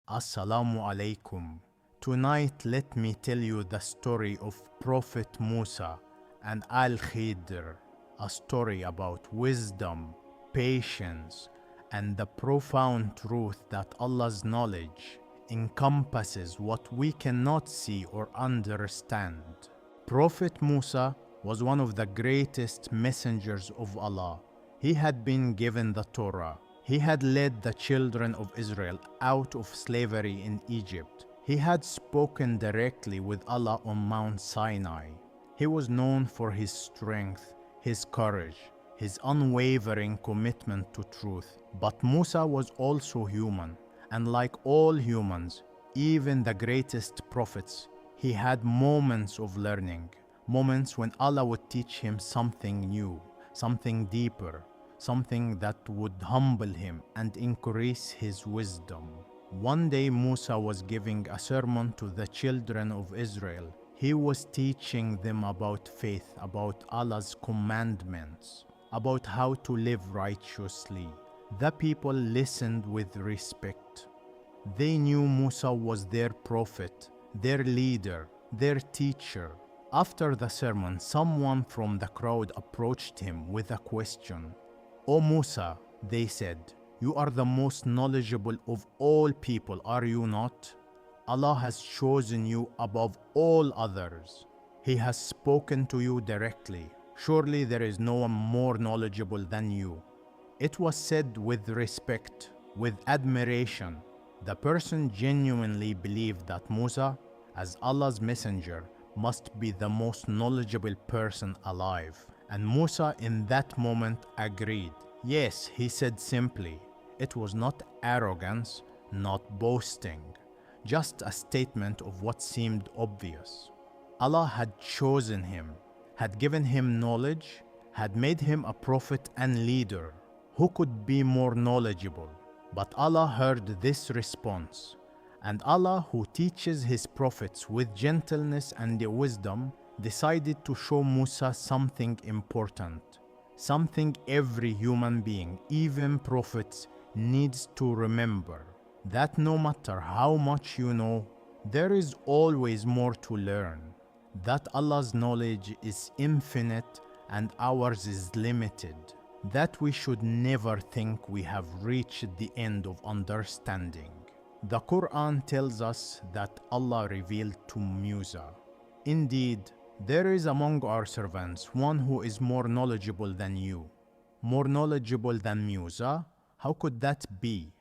Assalamu alaikum. Tonight let me tell you the story of Prophet Musa and Al-Khidr, a story about wisdom, patience, and the profound truth that Allah's knowledge encompasses what we cannot see or understand. Prophet Musa was one of the greatest messengers of Allah. He had been given the Torah. He had led the children of Israel out of slavery in Egypt. He had spoken directly with Allah on Mount Sinai. He was known for his strength, his courage, his unwavering commitment to truth. But Musa was also human, and like all humans, even the greatest prophets, he had moments of learning, moments when Allah would teach him something new, something deeper, something that would humble him and increase his wisdom. One day Musa was giving a sermon to the children of Israel. He was teaching them about faith, about Allah's commandments, about how to live righteously. The people listened with respect. They knew Musa was their prophet, their leader, their teacher. After the sermon, someone from the crowd approached him with a question. "O Musa," they said, "you are the most knowledgeable of all people, are you not? Allah has chosen you above all others. He has spoken to you directly. Surely there is no one more knowledgeable than you." It was said with respect, with admiration. The person genuinely believed that Musa, as Allah's messenger, must be the most knowledgeable person alive. And Musa in that moment agreed. Yes, he said simply. It was not arrogance, not boasting, just a statement of what seemed obvious. Allah had chosen him, had given him knowledge, had made him a prophet and leader. Who could be more knowledgeable? But Allah heard this response, and Allah, who teaches his prophets with gentleness and wisdom, decided to show Musa something important, something every human being, even prophets, needs to remember, that no matter how much you know, there is always more to learn, that Allah's knowledge is infinite and ours is limited, that we should never think we have reached the end of understanding. The Quran tells us that Allah revealed to Musa, "Indeed, there is among our servants one who is more knowledgeable than you." More knowledgeable than Musa? How could that be?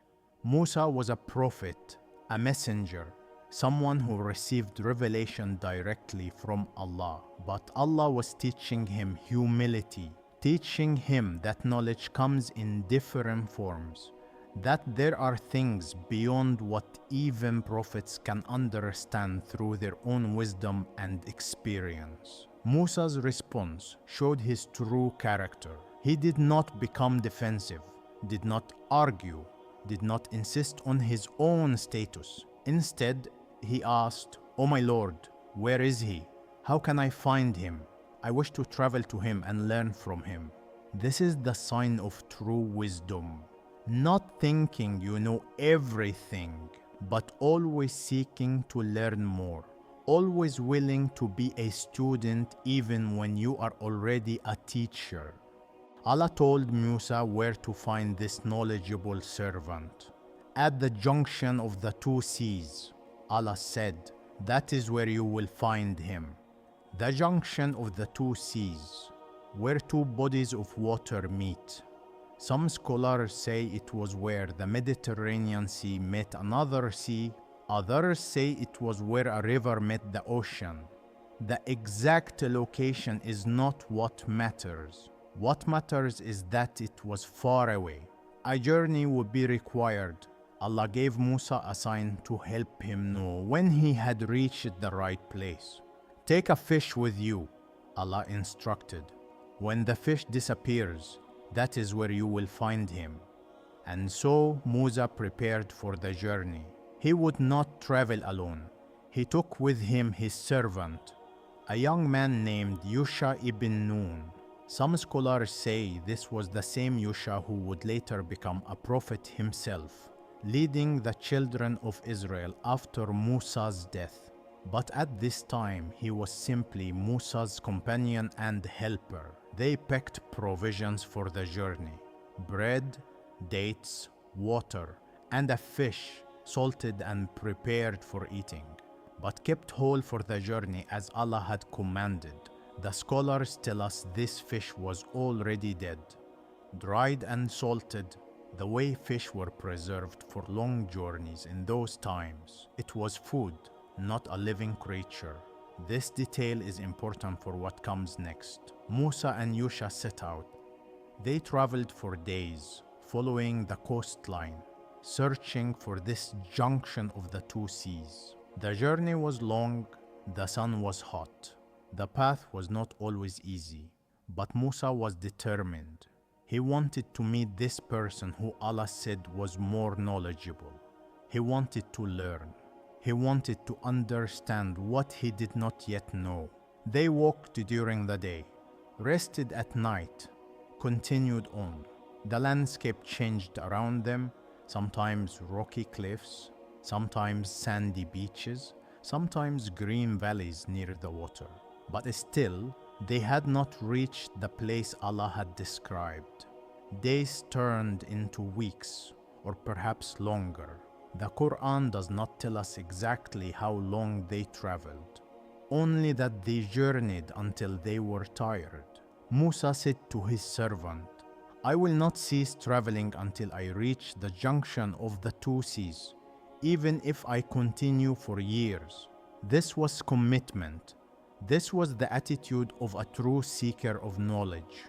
Musa was a prophet, a messenger, someone who received revelation directly from Allah. But Allah was teaching him humility, teaching him that knowledge comes in different forms, that there are things beyond what even prophets can understand through their own wisdom and experience. Musa's response showed his true character. He did not become defensive, did not argue, did not insist on his own status. Instead, he asked, "O my Lord, where is he? How can I find him? I wish to travel to him and learn from him." This is the sign of true wisdom. Not thinking you know everything, but always seeking to learn more, always willing to be a student even when you are already a teacher. Allah told Musa where to find this knowledgeable servant. At the junction of the two seas, Allah said, that is where you will find him. The junction of the two seas, where two bodies of water meet. Some scholars say it was where the Mediterranean Sea met another sea. Others say it was where a river met the ocean. The exact location is not what matters. What matters is that it was far away. A journey would be required. Allah gave Musa a sign to help him know when he had reached the right place. "Take a fish with you," Allah instructed. "When the fish disappears, that is where you will find him." And so Musa prepared for the journey. He would not travel alone. He took with him his servant, a young man named Yusha ibn Nun. Some scholars say this was the same Yusha who would later become a prophet himself. leading the children of Israel after Musa's death. But at this time, he was simply Musa's companion and helper. They packed provisions for the journey: bread, dates, water, and a fish, salted and prepared for eating, but kept whole for the journey as Allah had commanded. The scholars tell us this fish was already dead, dried and salted, the way fish were preserved for long journeys in those times. It was food, not a living creature. This detail is important for what comes next. Musa and Yusha set out. They traveled for days, following the coastline, searching for this junction of the two seas. The journey was long, the sun was hot. The path was not always easy, but Musa was determined. He wanted to meet this person who Allah said was more knowledgeable. He wanted to learn. He wanted to understand what he did not yet know. They walked during the day, rested at night, continued on. The landscape changed around them, sometimes rocky cliffs, sometimes sandy beaches, sometimes green valleys near the water. But still, they had not reached the place Allah had described. Days turned into weeks, or perhaps longer. The Quran does not tell us exactly how long they traveled, only that they journeyed until they were tired. Musa said to his servant, "I will not cease traveling until I reach the junction of the two seas, even if I continue for years." This was commitment. This was the attitude of a true seeker of knowledge.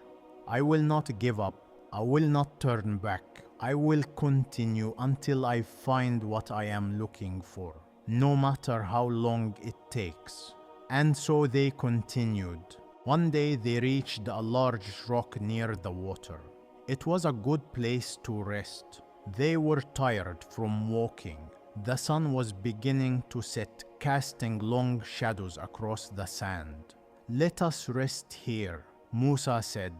I will not give up. I will not turn back. I will continue until I find what I am looking for, no matter how long it takes. And so they continued. One day they reached a large rock near the water. It was a good place to rest. They were tired from walking. The sun was beginning to set, casting long shadows across the sand. "Let us rest here," Musa said.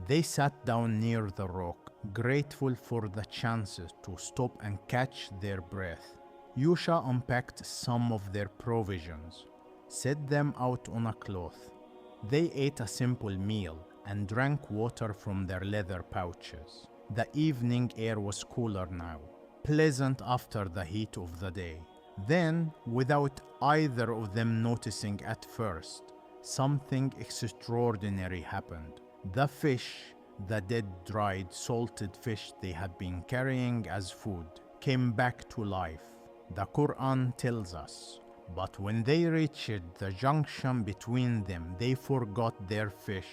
They sat down near the rock, grateful for the chances to stop and catch their breath. Yusha unpacked some of their provisions, set them out on a cloth. They ate a simple meal and drank water from their leather pouches. The evening air was cooler now, pleasant after the heat of the day. Then, without either of them noticing at first, something extraordinary happened. The fish, the dead, dried, salted fish they had been carrying as food, came back to life. The Quran tells us, but when they reached the junction between them, they forgot their fish,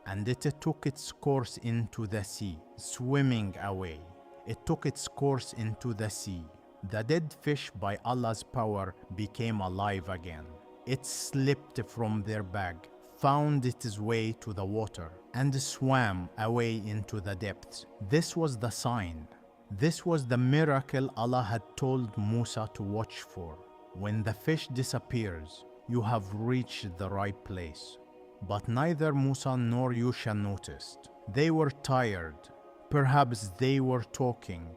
and it took its course into the sea, swimming away. It took its course into the sea. The dead fish, by Allah's power, became alive again. It slipped from their bag, found its way to the water, and swam away into the depths. This was the sign. This was the miracle Allah had told Musa to watch for. When the fish disappears, you have reached the right place. But neither Musa nor Yusha noticed. They were tired. Perhaps they were talking.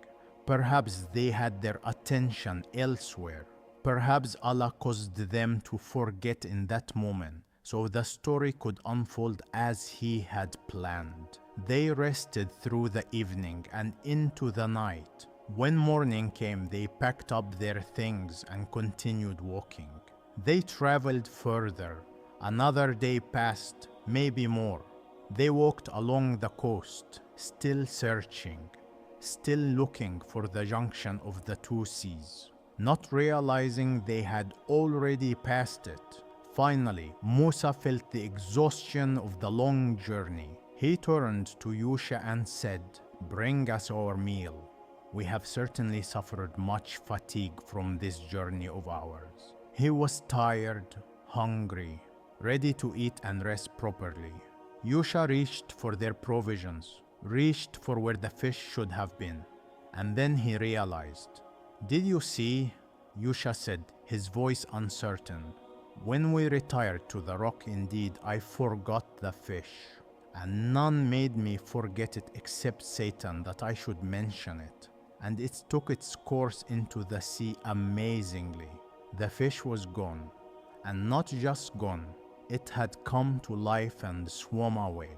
Perhaps they had their attention elsewhere. Perhaps Allah caused them to forget in that moment, so the story could unfold as He had planned. They rested through the evening and into the night. When morning came, they packed up their things and continued walking. They traveled further. Another day passed, maybe more. They walked along the coast, still searching, still looking for the junction of the two seas, not realizing they had already passed it. Finally, Musa felt the exhaustion of the long journey. He turned to Yusha and said, "Bring us our meal. We have certainly suffered much fatigue from this journey of ours." He was tired, hungry, ready to eat and rest properly. Yusha reached for their provisions, reached for where the fish should have been, and then he realized. "Did you see?" Yusha said, his voice uncertain. "When we retired to the rock, indeed, I forgot the fish, and none made me forget it except Satan, that I should mention it. and it took its course into the sea amazingly. The fish was gone, and not just gone, it had come to life and swum away.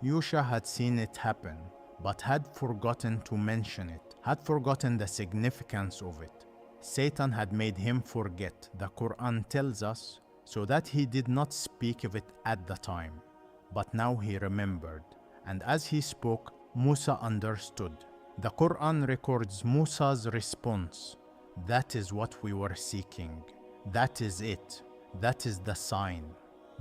Yusha had seen it happen, but had forgotten to mention it, had forgotten the significance of it. Satan had made him forget, the Quran tells us, so that he did not speak of it at the time. But now he remembered, and as he spoke, Musa understood. The Quran records Musa's response. That is what we were seeking. That is it. That is the sign.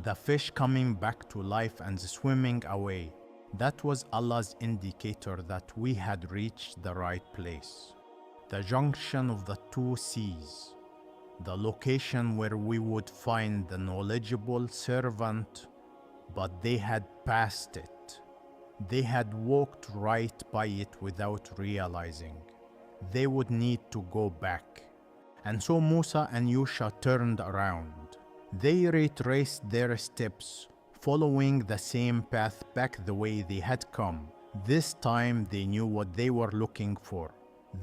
The fish coming back to life and swimming away. That was Allah's indicator that we had reached the right place. The junction of the two seas. The location where we would find the knowledgeable servant, but they had passed it. They had walked right by it without realizing. They would need to go back. And so Musa and Yusha turned around. They retraced their steps, following the same path back the way they had come. This time they knew what they were looking for.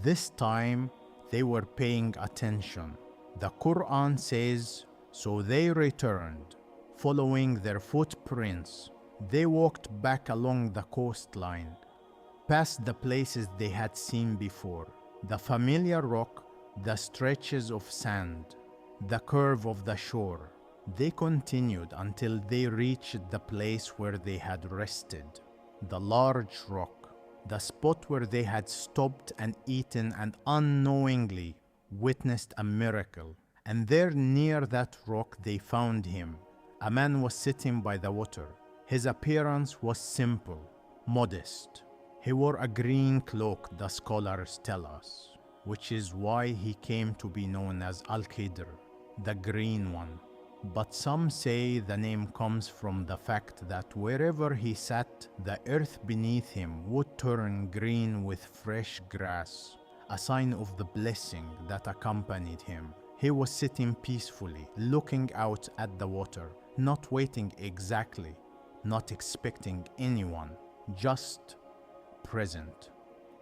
This time they were paying attention. The Quran says, so they returned, following their footprints. They walked back along the coastline, past the places they had seen before, the familiar rock, the stretches of sand, the curve of the shore. They continued until they reached the place where they had rested, the large rock, the spot where they had stopped and eaten and unknowingly witnessed a miracle. And there near that rock they found him. A man was sitting by the water. His appearance was simple, modest. He wore a green cloak, the scholars tell us, which is why he came to be known as Al-Khidr, the green one. But some say the name comes from the fact that wherever he sat, the earth beneath him would turn green with fresh grass, a sign of the blessing that accompanied him. He was sitting peacefully, looking out at the water, not waiting exactly, not expecting anyone, just present,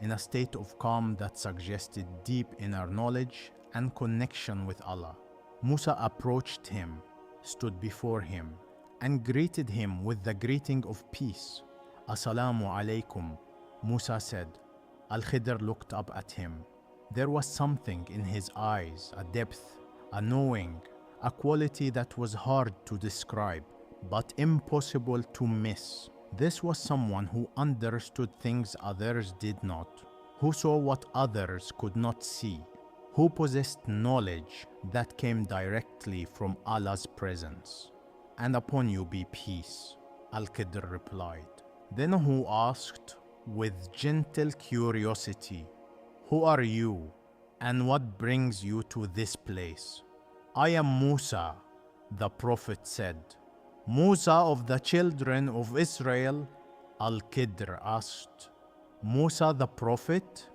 in a state of calm that suggested deep inner knowledge and connection with Allah. Musa approached him, stood before him, and greeted him with the greeting of peace. Assalamu alaikum, Musa said. Al-Khidr looked up at him. There was something in his eyes, a depth, a knowing, a quality that was hard to describe, but impossible to miss. This was someone who understood things others did not, who saw what others could not see, who possessed knowledge that came directly from Allah's presence. And upon you be peace, Al-Khidr replied. Then who asked with gentle curiosity, who are you and what brings you to this place? I am Musa, the Prophet said. Musa of the children of Israel? Al-Khidr asked. Musa the Prophet?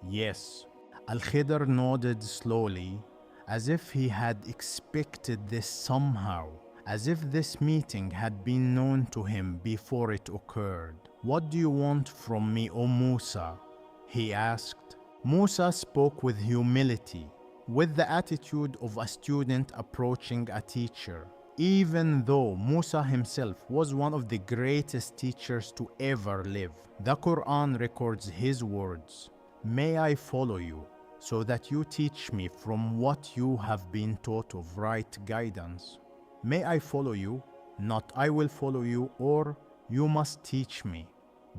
Yes. Al-Khidr nodded slowly, as if he had expected this somehow, as if this meeting had been known to him before it occurred. What do you want from me, O Musa? He asked. Musa spoke with humility, with the attitude of a student approaching a teacher, even though Musa himself was one of the greatest teachers to ever live. The Quran records his words, "May I follow you, so that you teach me from what you have been taught of right guidance. May I follow you, not I will follow you, or you must teach me,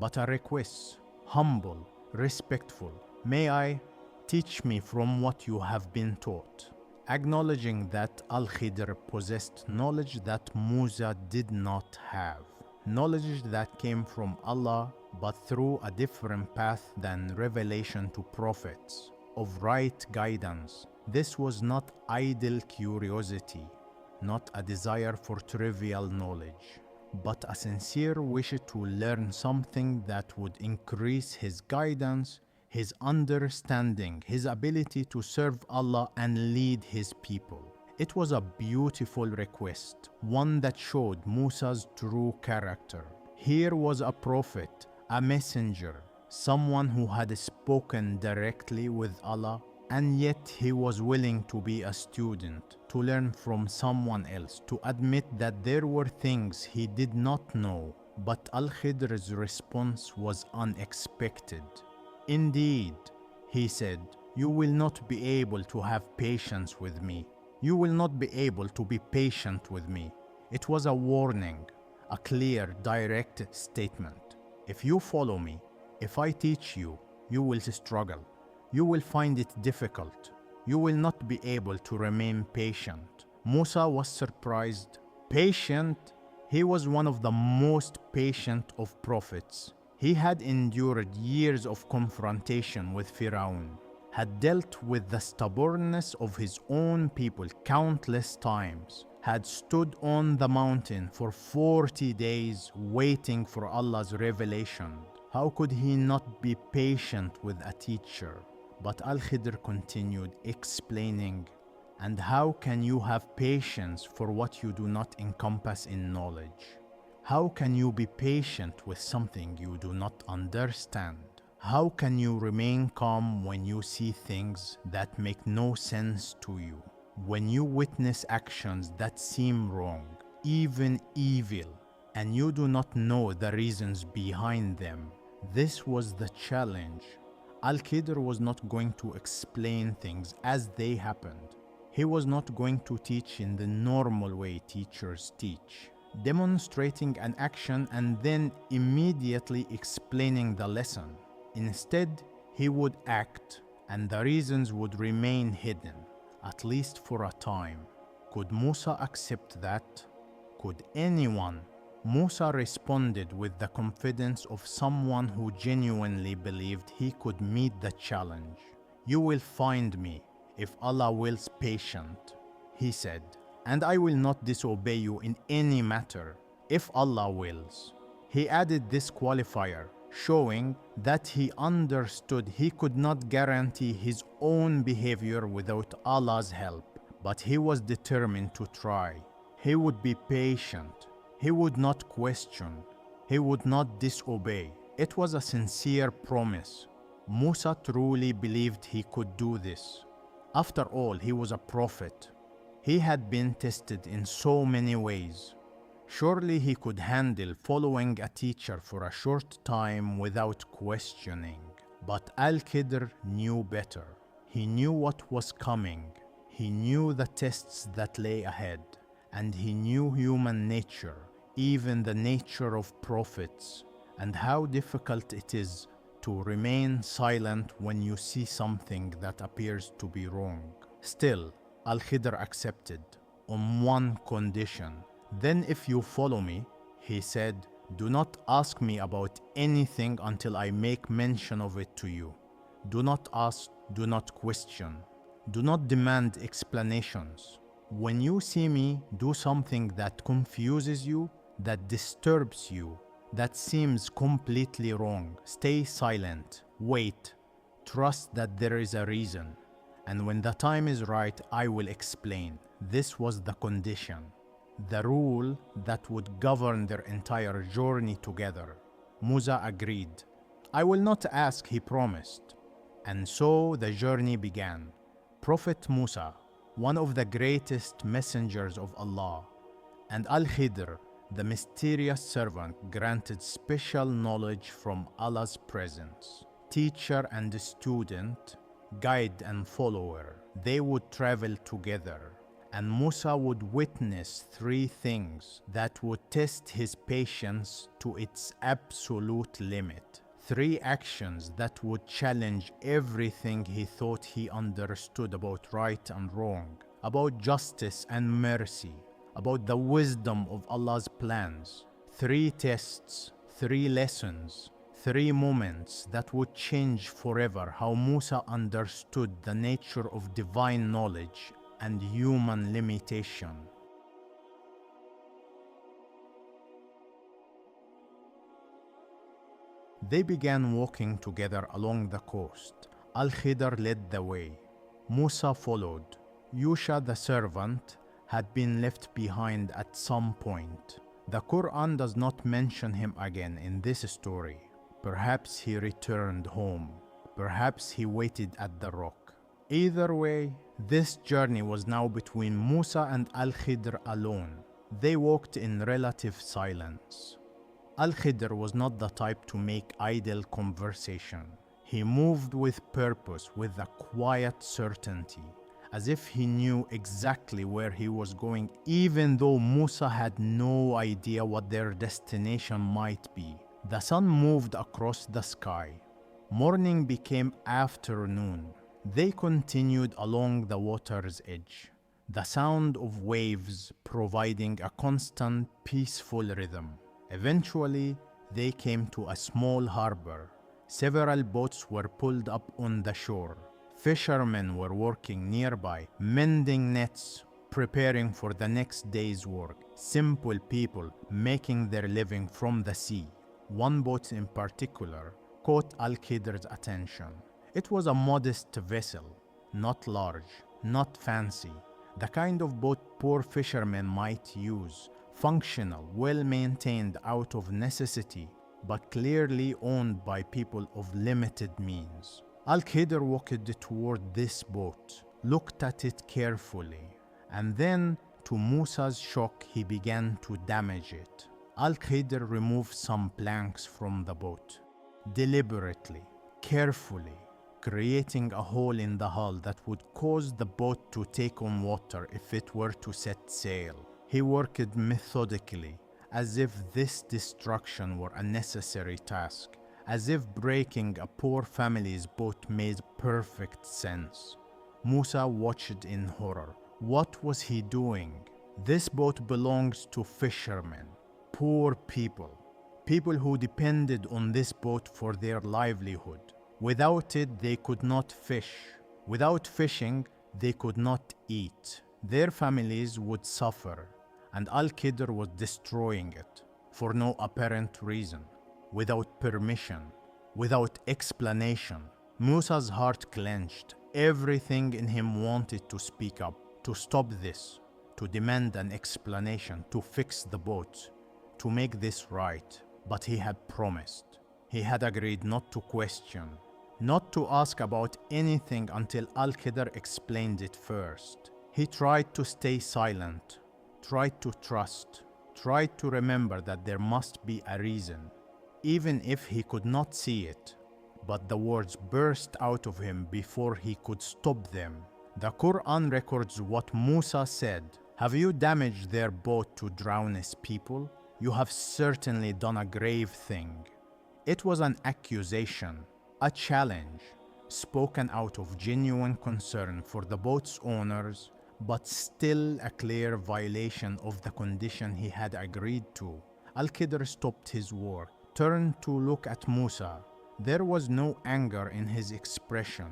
but a request, humble, respectful. May I teach me from what you have been taught." Acknowledging that Al-Khidr possessed knowledge that Musa did not have, knowledge that came from Allah but through a different path than revelation to prophets, of right guidance. This was not idle curiosity, not a desire for trivial knowledge, but a sincere wish to learn something that would increase his guidance, his understanding, his ability to serve Allah and lead his people. It was a beautiful request, one that showed Musa's true character. Here was a prophet, a messenger, someone who had spoken directly with Allah, and yet he was willing to be a student, to learn from someone else, to admit that there were things he did not know. But Al-Khidr's response was unexpected. Indeed, he said, you will not be able to have patience with me. You will not be able to be patient with me. It was a warning, a clear, direct statement. If you follow me, if I teach you, you will struggle. You will find it difficult. You will not be able to remain patient. Musa was surprised. Patient? He was one of the most patient of prophets. He had endured years of confrontation with Firaun, had dealt with the stubbornness of his own people countless times, had stood on the mountain for 40 days waiting for Allah's revelation. How could he not be patient with a teacher? But Al-Khidr continued explaining, and how can you have patience for what you do not encompass in knowledge? How can you be patient with something you do not understand? How can you remain calm when you see things that make no sense to you? When you witness actions that seem wrong, even evil, and you do not know the reasons behind them? This was the challenge. Al-Khidr was not going to explain things as they happened. He was not going to teach in the normal way teachers teach, demonstrating an action and then immediately explaining the lesson. Instead, he would act, and the reasons would remain hidden, at least for a time. Could Musa accept that? Could anyone? Musa responded with the confidence of someone who genuinely believed he could meet the challenge. You will find me, if Allah wills, patient, he said, and I will not disobey you in any matter, if Allah wills. He added this qualifier, showing that he understood he could not guarantee his own behavior without Allah's help, but he was determined to try. He would be patient. He would not question. He would not disobey. It was a sincere promise. Musa truly believed he could do this. After all, he was a prophet. He had been tested in so many ways. Surely he could handle following a teacher for a short time without questioning. But Al-Khidr knew better. He knew what was coming. He knew the tests that lay ahead. And he knew human nature, even the nature of prophets, and how difficult it is to remain silent when you see something that appears to be wrong. Still, Al-Khidr accepted, on one condition. Then if you follow me, he said, do not ask me about anything until I make mention of it to you. Do not ask, do not question. Do not demand explanations. When you see me do something that confuses you, that disturbs you, that seems completely wrong, stay silent, wait, trust that there is a reason, and when the time is right, I will explain. This was the condition, the rule that would govern their entire journey together. Musa agreed. I will not ask, he promised. And so the journey began. Prophet Musa, one of the greatest messengers of Allah, and Al-Khidr, the mysterious servant, granted special knowledge from Allah's presence. Teacher and student, guide and follower, they would travel together, and Musa would witness three things that would test his patience to its absolute limit. Three actions that would challenge everything he thought he understood about right and wrong, about justice and mercy, about the wisdom of Allah's plans. Three tests, three lessons, three moments that would change forever how Musa understood the nature of divine knowledge and human limitation. They began walking together along the coast. Al-Khidr led the way. Musa followed. Yusha the servant had been left behind at some point. The Quran does not mention him again in this story. Perhaps he returned home. Perhaps he waited at the rock. Either way, this journey was now between Musa and Al-Khidr alone. They walked in relative silence. Al-Khidr was not the type to make idle conversation. He moved with purpose, with a quiet certainty, as if he knew exactly where he was going, even though Musa had no idea what their destination might be. The sun moved across the sky. Morning became afternoon. They continued along the water's edge, the sound of waves providing a constant, peaceful rhythm. Eventually, they came to a small harbor. Several boats were pulled up on the shore. Fishermen were working nearby, mending nets, preparing for the next day's work. Simple people making their living from the sea. One boat in particular caught Al-Khidr's attention. It was a modest vessel, not large, not fancy, the kind of boat poor fishermen might use, functional, well-maintained out of necessity, but clearly owned by people of limited means. Al-Khidr walked toward this boat, looked at it carefully, and then, to Musa's shock, he began to damage it. Al-Khidr removed some planks from the boat, deliberately, carefully, creating a hole in the hull that would cause the boat to take on water if it were to set sail. He worked methodically, as if this destruction were a necessary task, as if breaking a poor family's boat made perfect sense. Musa watched in horror. What was he doing? This boat belongs to fishermen, poor people, people who depended on this boat for their livelihood. Without it, they could not fish. Without fishing, they could not eat. Their families would suffer, and Al-Khidr was destroying it for no apparent reason, without permission, without explanation. Musa's heart clenched. Everything in him wanted to speak up, to stop this, to demand an explanation, to fix the boat, to make this right. But he had promised. He had agreed not to question, not to ask about anything until Al-Khidr explained it first. He tried to stay silent, tried to trust, tried to remember that there must be a reason, even if he could not see it. But the words burst out of him before he could stop them. The Quran records what Musa said. "Have you damaged their boat to drown his people? You have certainly done a grave thing." It was an accusation, a challenge, spoken out of genuine concern for the boat's owners, but still a clear violation of the condition he had agreed to. Al-Khidr stopped his work, turned to look at Musa. There was no anger in his expression,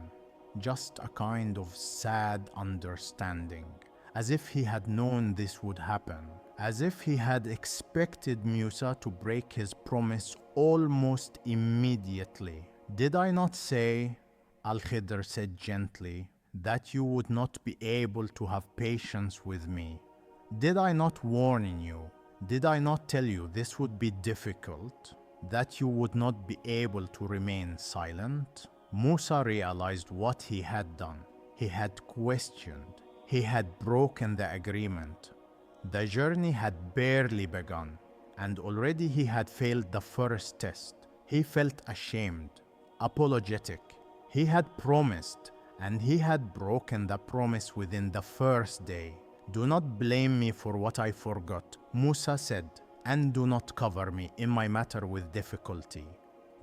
just a kind of sad understanding, as if he had known this would happen, as if he had expected Musa to break his promise almost immediately. "Did I not say," Al-Khidr said gently, "that you would not be able to have patience with me? Did I not warn you? Did I not tell you this would be difficult? That you would not be able to remain silent?" Musa realized what he had done. He had questioned. He had broken the agreement. The journey had barely begun, and already he had failed the first test. He felt ashamed, apologetic. He had promised, and he had broken the promise within the first day. "Do not blame me for what I forgot," Musa said, "and do not cover me in my matter with difficulty.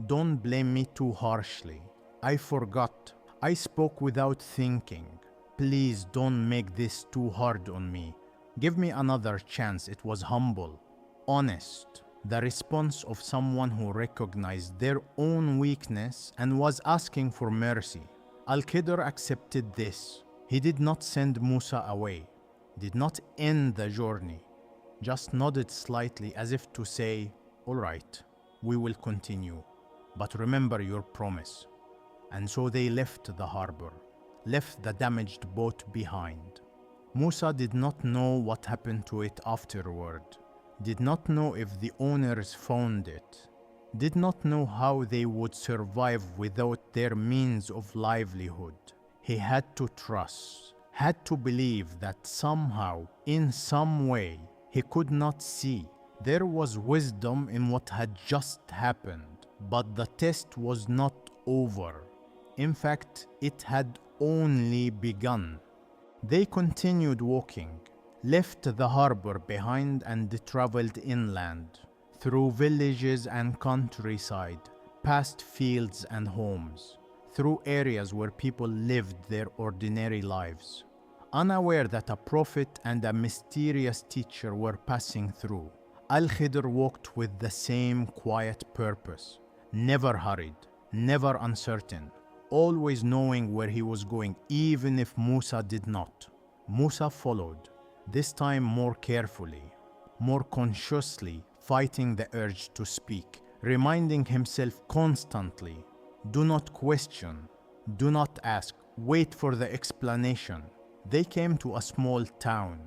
Don't blame me too harshly. I forgot. I spoke without thinking. Please don't make this too hard on me. Give me another chance." It was humble, honest, the response of someone who recognized their own weakness and was asking for mercy. Al-Khidr accepted this. He did not send Musa away, did not end the journey, just nodded slightly as if to say, "All right, we will continue, but remember your promise." And so they left the harbor, left the damaged boat behind. Musa did not know what happened to it afterward, did not know if the owners found it, did not know how they would survive without their means of livelihood. He had to trust, had to believe that somehow, in some way, he could not see. There was wisdom in what had just happened, but the test was not over. In fact, it had only begun. They continued walking, left the harbor behind and traveled inland, through villages and countryside, past fields and homes, through areas where people lived their ordinary lives, unaware that a prophet and a mysterious teacher were passing through. Al-Khidr walked with the same quiet purpose, never hurried, never uncertain, always knowing where he was going, even if Musa did not. Musa followed, this time more carefully, more consciously, fighting the urge to speak, reminding himself constantly, do not question, do not ask, wait for the explanation. They came to a small town.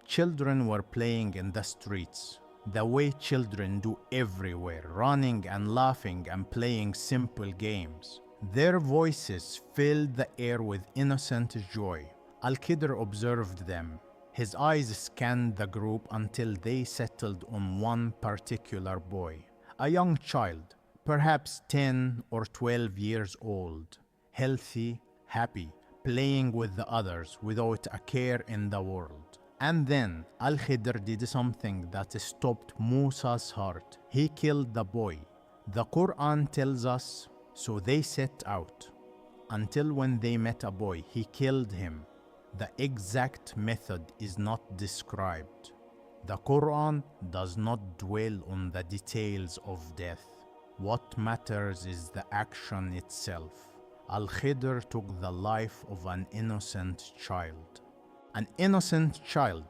Children were playing in the streets, the way children do everywhere, running and laughing and playing simple games. Their voices filled the air with innocent joy. Al-Khidr observed them. His eyes scanned the group until they settled on one particular boy, a young child, perhaps 10 or 12 years old, healthy, happy, playing with the others without a care in the world. And then Al-Khidr did something that stopped Musa's heart. He killed the boy. The Quran tells us, so they set out, until when they met a boy, he killed him. The exact method is not described. The Quran does not dwell on the details of death. What matters is the action itself. Al-Khidr took the life of an innocent child. An innocent child,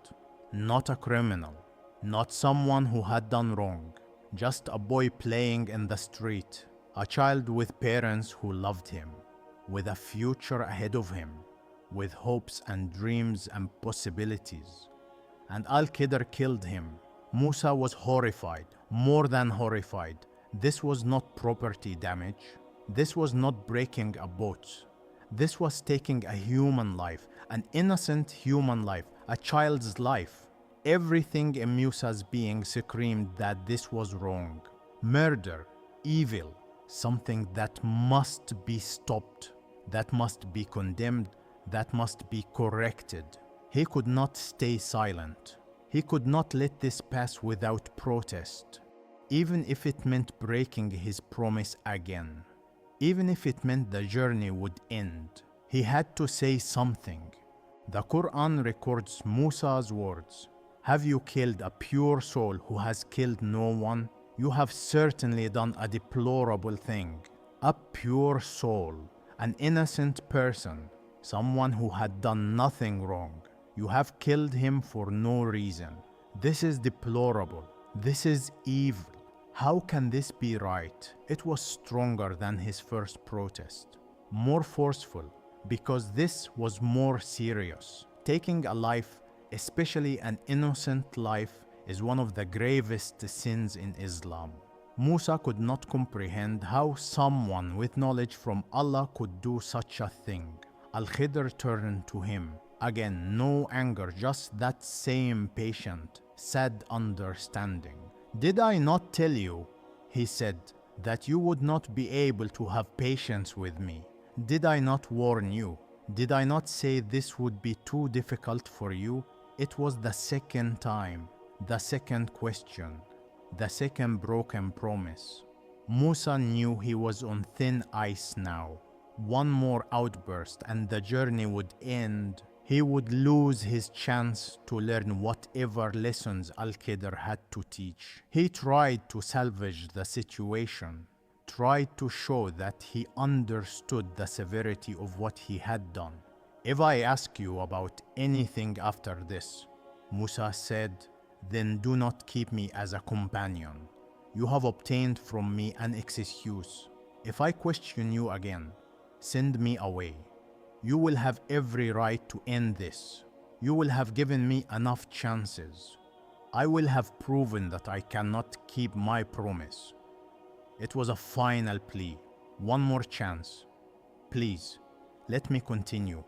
not a criminal, not someone who had done wrong, just a boy playing in the street, a child with parents who loved him, with a future ahead of him, with hopes and dreams and possibilities. And Al-Khidr killed him. Musa was horrified, more than horrified. This was not property damage. This was not breaking a boat. This was taking a human life, an innocent human life, a child's life. Everything in Musa's being screamed that this was wrong. Murder, evil, something that must be stopped, that must be condemned, that must be corrected. He could not stay silent. He could not let this pass without protest, even if it meant breaking his promise again, even if it meant the journey would end. He had to say something. The Quran records Musa's words. Have you killed a pure soul who has killed no one? You have certainly done a deplorable thing. A pure soul, an innocent person, someone who had done nothing wrong. You have killed him for no reason. This is deplorable. This is evil. How can this be right? It was stronger than his first protest, more forceful, because this was more serious. Taking a life, especially an innocent life, is one of the gravest sins in Islam. Musa could not comprehend how someone with knowledge from Allah could do such a thing. Al-Khidr turned to him. Again, no anger, just that same patient, sad understanding. Did I not tell you, he said, that you would not be able to have patience with me? Did I not warn you? Did I not say this would be too difficult for you? It was the second time, the second question, the second broken promise. Musa knew he was on thin ice now. One more outburst and the journey would end. He would lose his chance to learn whatever lessons Al-Khidr had to teach. He tried to salvage the situation, tried to show that he understood the severity of what he had done. If I ask you about anything after this, Musa said, then do not keep me as a companion. You have obtained from me an excuse. If I question you again, send me away. You will have every right to end this. You will have given me enough chances. I will have proven that I cannot keep my promise. It was a final plea. One more chance. Please, let me continue.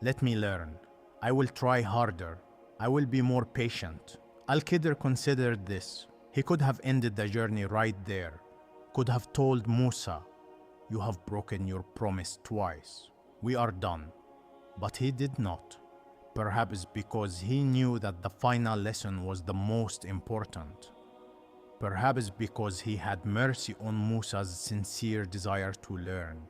Let me learn. I will try harder. I will be more patient. Al-Khidr considered this. He could have ended the journey right there. Could have told Musa, "You have broken your promise twice. We are done." But he did not. Perhaps because he knew that the final lesson was the most important. Perhaps because he had mercy on Musa's sincere desire to learn.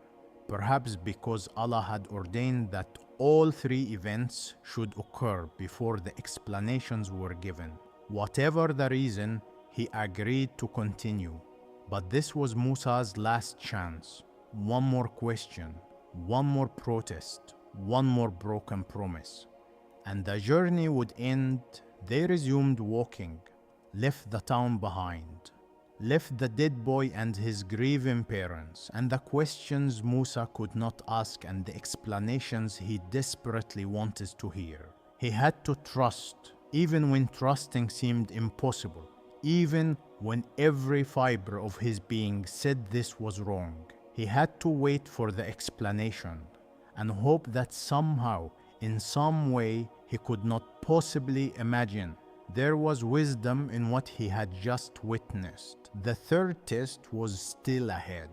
Perhaps because Allah had ordained that all three events should occur before the explanations were given. Whatever the reason, he agreed to continue. But this was Musa's last chance. One more question, one more protest, one more broken promise. And the journey would end. They resumed walking, left the town behind, left the dead boy and his grieving parents, and the questions Musa could not ask and the explanations he desperately wanted to hear. He had to trust, even when trusting seemed impossible, even when every fiber of his being said this was wrong. He had to wait for the explanation and hope that somehow, in some way he could not possibly imagine, there was wisdom in what he had just witnessed. The third test was still ahead.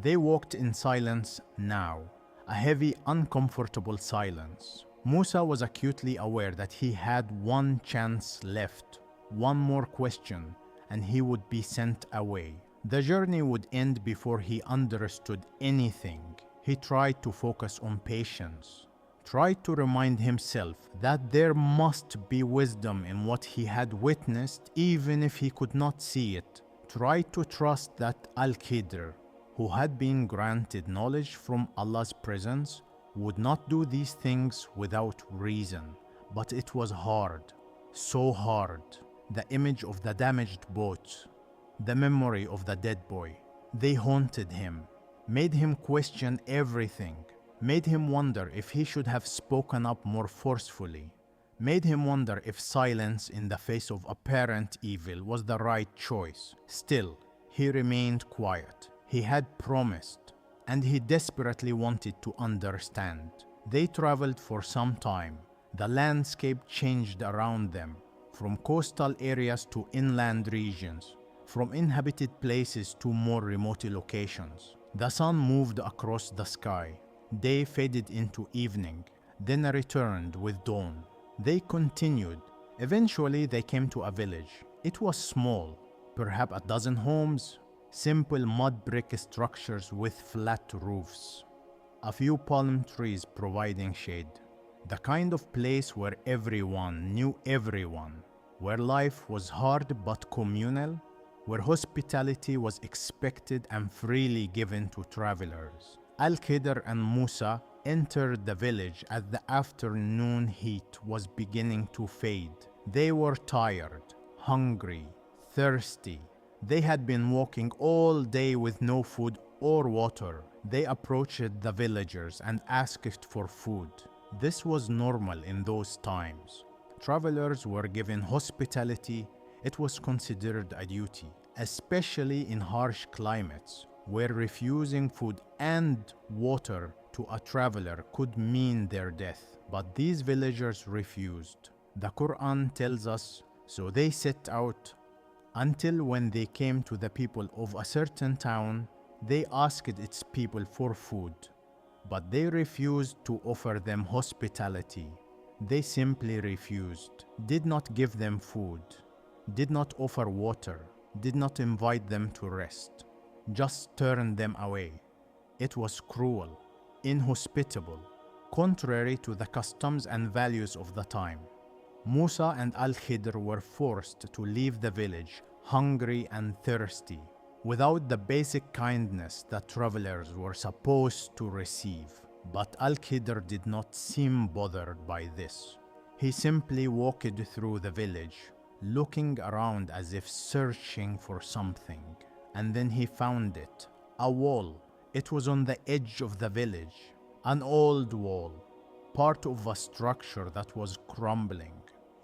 They walked in silence now, a heavy, uncomfortable silence. Musa was acutely aware that he had one chance left, one more question, and he would be sent away. The journey would end before he understood anything. He tried to focus on patience, tried to remind himself that there must be wisdom in what he had witnessed, even if he could not see it. Tried to trust that Al-Khidr, who had been granted knowledge from Allah's presence, would not do these things without reason. But it was hard, so hard. The image of the damaged boat, the memory of the dead boy, they haunted him, made him question everything, made him wonder if he should have spoken up more forcefully, made him wonder if silence in the face of apparent evil was the right choice. Still, he remained quiet. He had promised, and he desperately wanted to understand. They traveled for some time. The landscape changed around them, from coastal areas to inland regions, from inhabited places to more remote locations. The sun moved across the sky. Day faded into evening, then returned with dawn. They continued. Eventually they came to a village. It was small, perhaps a dozen homes, simple mud brick structures with flat roofs, a few palm trees providing shade. The kind of place where everyone knew everyone, where life was hard but communal, where hospitality was expected and freely given to travelers. Al-Khidr and Musa entered the village as the afternoon heat was beginning to fade. They were tired, hungry, thirsty. They had been walking all day with no food or water. They approached the villagers and asked for food. This was normal in those times. Travelers were given hospitality. It was considered a duty, especially in harsh climates, where refusing food and water to a traveler could mean their death. But these villagers refused. The Quran tells us, so they set out until when they came to the people of a certain town, they asked its people for food, but they refused to offer them hospitality. They simply refused, did not give them food, did not offer water, did not invite them to rest, just turned them away. It was cruel, inhospitable, contrary to the customs and values of the time. Musa and Al-Khidr were forced to leave the village, hungry and thirsty, without the basic kindness that travelers were supposed to receive. But Al-Khidr did not seem bothered by this. He simply walked through the village, looking around as if searching for something. And then he found it, a wall. It was on the edge of the village, an old wall, part of a structure that was crumbling.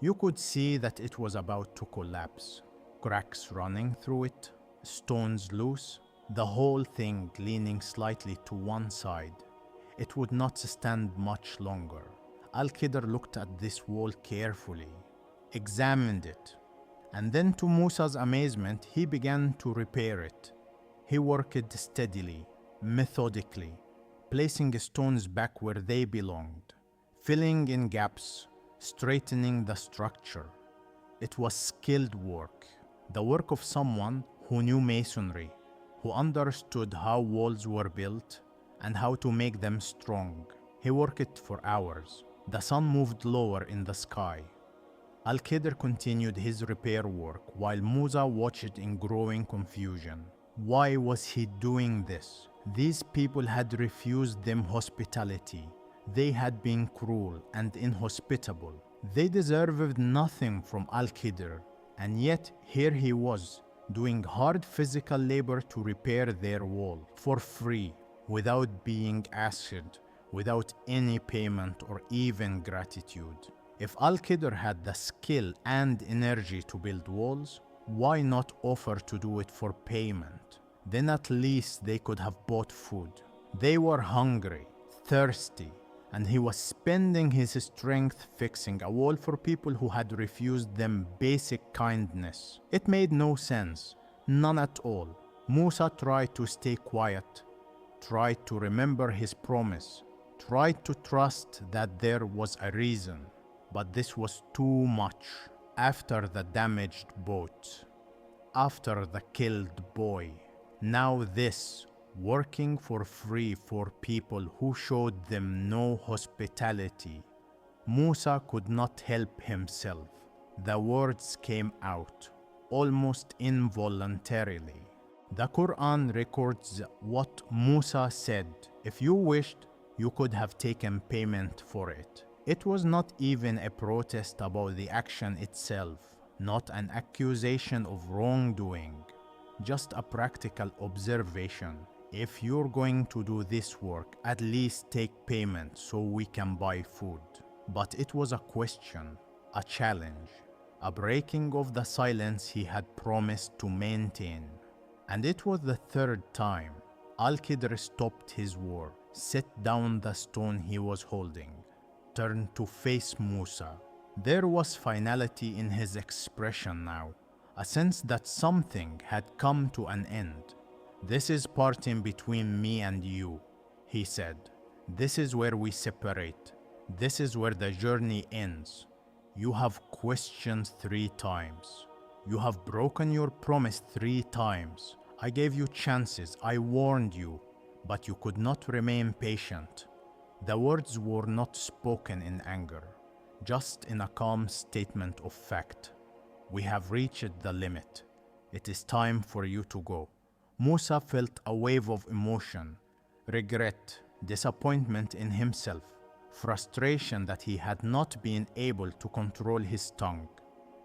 You could see that it was about to collapse, cracks running through it, stones loose. the whole thing leaning slightly to one side. It would not stand much longer. Al-Khidr looked at this wall carefully, examined it, and then to Musa's amazement, he began to repair it. He worked steadily, methodically, placing stones back where they belonged, filling in gaps, straightening the structure. It was skilled work, the work of someone who knew masonry, who understood how walls were built and how to make them strong. He worked for hours. The sun moved lower in the sky. Al-Khidr continued his repair work while Musa watched in growing confusion. Why was he doing this? These people had refused them hospitality. They had been cruel and inhospitable. They deserved nothing from Al-Khidr, and yet here he was, doing hard physical labor to repair their wall for free, without being asked, without any payment or even gratitude. If Al-Khidr had the skill and energy to build walls, why not offer to do it for payment? Then at least they could have bought food. They were hungry, thirsty, and he was spending his strength fixing a wall for people who had refused them basic kindness. It made no sense, none at all. Musa tried to stay quiet, tried to remember his promise, tried to trust that there was a reason. But this was too much. After the damaged boat, after the killed boy, now this, working for free for people who showed them no hospitality. Musa could not help himself. The words came out, almost involuntarily. The Quran records what Musa said. If you wished, you could have taken payment for it. It was not even a protest about the action itself, not an accusation of wrongdoing, just a practical observation. If you're going to do this work, at least take payment so we can buy food. But it was a question, a challenge, a breaking of the silence he had promised to maintain. And it was the third time. Al-Khidr stopped his work, set down the stone he was holding, turned to face Musa. There was finality in his expression now, a sense that something had come to an end. This is parting between me and you, he said. This is where we separate. This is where the journey ends. You have questioned 3 times. You have broken your promise 3 times. I gave you chances, I warned you, but you could not remain patient. The words were not spoken in anger, just in a calm statement of fact. We have reached the limit. It is time for you to go. Musa felt a wave of emotion, regret, disappointment in himself, frustration that he had not been able to control his tongue,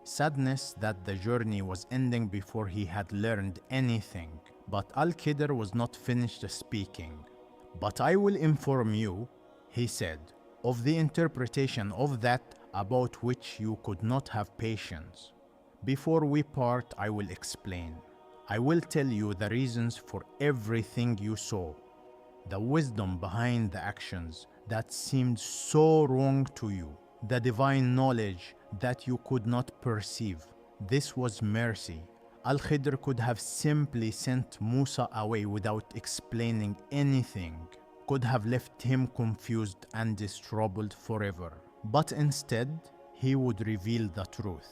sadness that the journey was ending before he had learned anything. But Al-Khidr was not finished speaking. But I will inform you, he said, of the interpretation of that about which you could not have patience. Before we part, I will explain. I will tell you the reasons for everything you saw, the wisdom behind the actions that seemed so wrong to you, the divine knowledge that you could not perceive. This was mercy. Al-Khidr could have simply sent Musa away without explaining anything, could have left him confused and troubled forever. But instead, he would reveal the truth,